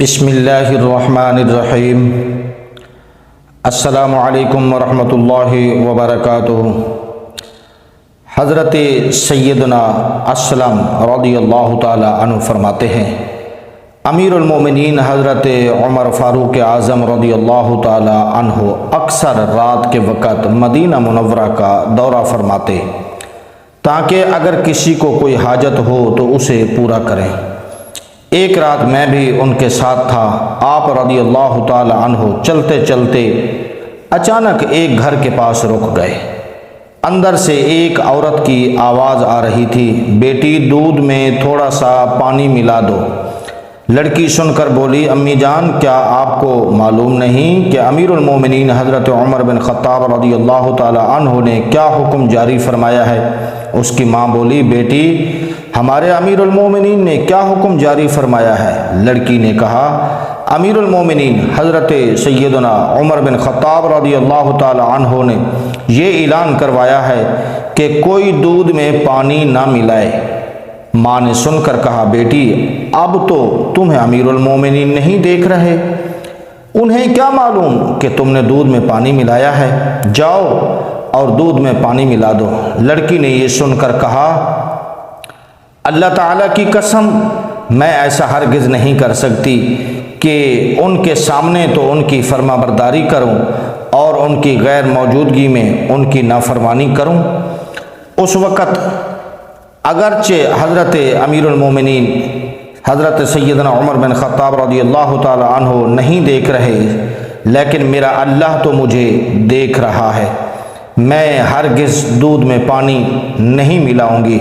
بسم اللہ الرحمن الرحیم۔ السلام علیکم ورحمۃ اللہ وبرکاتہ۔ حضرت سیدنا اسلم رضی اللہ تعالی عنہ فرماتے ہیں، امیر المومنین حضرت عمر فاروق اعظم رضی اللہ تعالی عنہ اکثر رات کے وقت مدینہ منورہ کا دورہ فرماتے تاکہ اگر کسی کو کوئی حاجت ہو تو اسے پورا کریں۔ ایک رات میں بھی ان کے ساتھ تھا۔ آپ رضی اللہ تعالی عنہ چلتے چلتے اچانک ایک گھر کے پاس رک گئے۔ اندر سے ایک عورت کی آواز آ رہی تھی، بیٹی دودھ میں تھوڑا سا پانی ملا دو۔ لڑکی سن کر بولی، امی جان کیا آپ کو معلوم نہیں کہ امیر المومنین حضرت عمر بن خطاب رضی اللہ تعالی عنہ نے کیا حکم جاری فرمایا ہے؟ اس کی ماں بولی، بیٹی ہمارے امیر المومنین نے کیا حکم جاری فرمایا ہے؟ لڑکی نے کہا، امیر المومنین حضرت سیدنا عمر بن خطاب رضی اللہ تعالی عنہ نے یہ اعلان کروایا ہے کہ کوئی دودھ میں پانی نہ ملائے۔ ماں نے سن کر کہا، بیٹی اب تو تمہیں امیر المومنین نہیں دیکھ رہے، انہیں کیا معلوم کہ تم نے دودھ میں پانی ملایا ہے؟ جاؤ اور دودھ میں پانی ملا دو۔ لڑکی نے یہ سن کر کہا، اللہ تعالیٰ کی قسم میں ایسا ہرگز نہیں کر سکتی کہ ان کے سامنے تو ان کی فرما برداری کروں اور ان کی غیر موجودگی میں ان کی نافرمانی کروں۔ اس وقت اگرچہ حضرت امیر المومنین حضرت سیدنا عمر بن خطاب رضی اللہ تعالی عنہ نہیں دیکھ رہے، لیکن میرا اللہ تو مجھے دیکھ رہا ہے، میں ہرگز دودھ میں پانی نہیں ملاؤں گی۔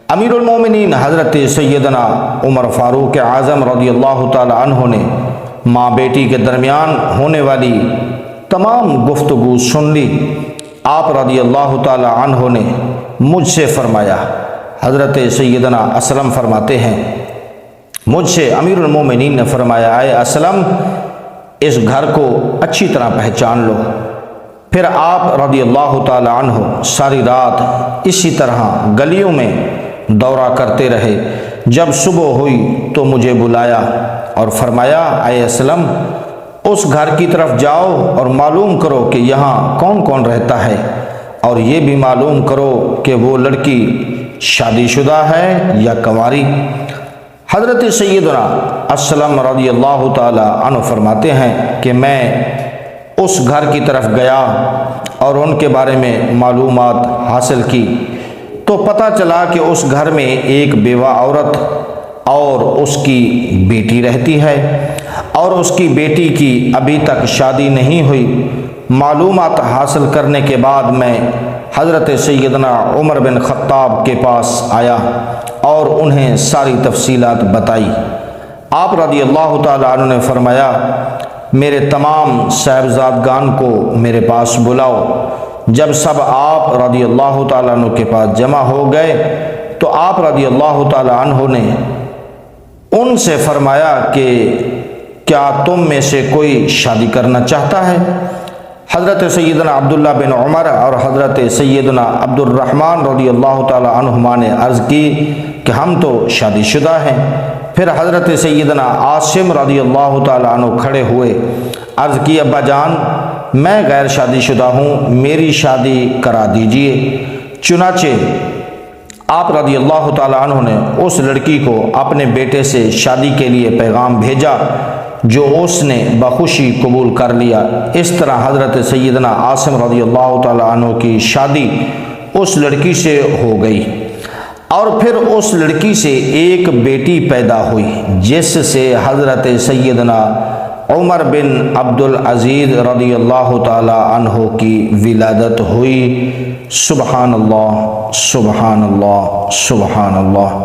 امیر المومنین حضرت سیدنا عمر فاروق اعظم رضی اللہ تعالی عنہ نے ماں بیٹی کے درمیان ہونے والی تمام گفتگو سن لی۔ آپ رضی اللہ تعالی عنہ نے مجھ سے فرمایا، حضرت سیدنا اسلم فرماتے ہیں، مجھ سے امیر المومنین نے فرمایا، اے اسلم اس گھر کو اچھی طرح پہچان لو۔ پھر آپ رضی اللہ تعالی عنہ ساری رات اسی طرح گلیوں میں دورہ کرتے رہے۔ جب صبح ہوئی تو مجھے بلایا اور فرمایا، اے اسلم اس گھر کی طرف جاؤ اور معلوم کرو کہ یہاں کون کون رہتا ہے، اور یہ بھی معلوم کرو کہ وہ لڑکی شادی شدہ ہے یا کنواری۔ حضرت سیدنا اسلم رضی اللہ تعالی عنہ فرماتے ہیں کہ میں اس گھر کی طرف گیا اور ان کے بارے میں معلومات حاصل کی تو پتہ چلا کہ اس گھر میں ایک بیوہ عورت اور اس کی بیٹی رہتی ہے، اور اس کی بیٹی کی ابھی تک شادی نہیں ہوئی۔ معلومات حاصل کرنے کے بعد میں حضرت سیدنا عمر بن خطاب کے پاس آیا اور انہیں ساری تفصیلات بتائی۔ آپ رضی اللہ تعالی عنہ نے فرمایا، میرے تمام صاحبزادگان کو میرے پاس بلاؤ۔ جب سب آپ رضی اللہ تعالیٰ عنہ کے پاس جمع ہو گئے تو آپ رضی اللہ تعالیٰ عنہ نے ان سے فرمایا کہ کیا تم میں سے کوئی شادی کرنا چاہتا ہے؟ حضرت سیدنا عبداللہ بن عمر اور حضرت سیدنا عبد الرحمن رضی اللہ تعالیٰ عنہما نے عرض کی کہ ہم تو شادی شدہ ہیں۔ پھر حضرت سیدنا عاصم رضی اللہ تعالیٰ عنہ کھڑے ہوئے، عرض کی، ابا جان میں غیر شادی شدہ ہوں، میری شادی کرا دیجئے۔ چنانچہ آپ رضی اللہ تعالیٰ عنہ نے اس لڑکی کو اپنے بیٹے سے شادی کے لیے پیغام بھیجا جو اس نے بخوشی قبول کر لیا۔ اس طرح حضرت سیدنا عاصم رضی اللہ تعالیٰ عنہ کی شادی اس لڑکی سے ہو گئی، اور پھر اس لڑکی سے ایک بیٹی پیدا ہوئی جس سے حضرت سیدنا عمر بن عبد العزیز رضی اللہ تعالی عنہ کی ولادت ہوئی۔ سبحان اللہ، سبحان اللہ، سبحان اللہ۔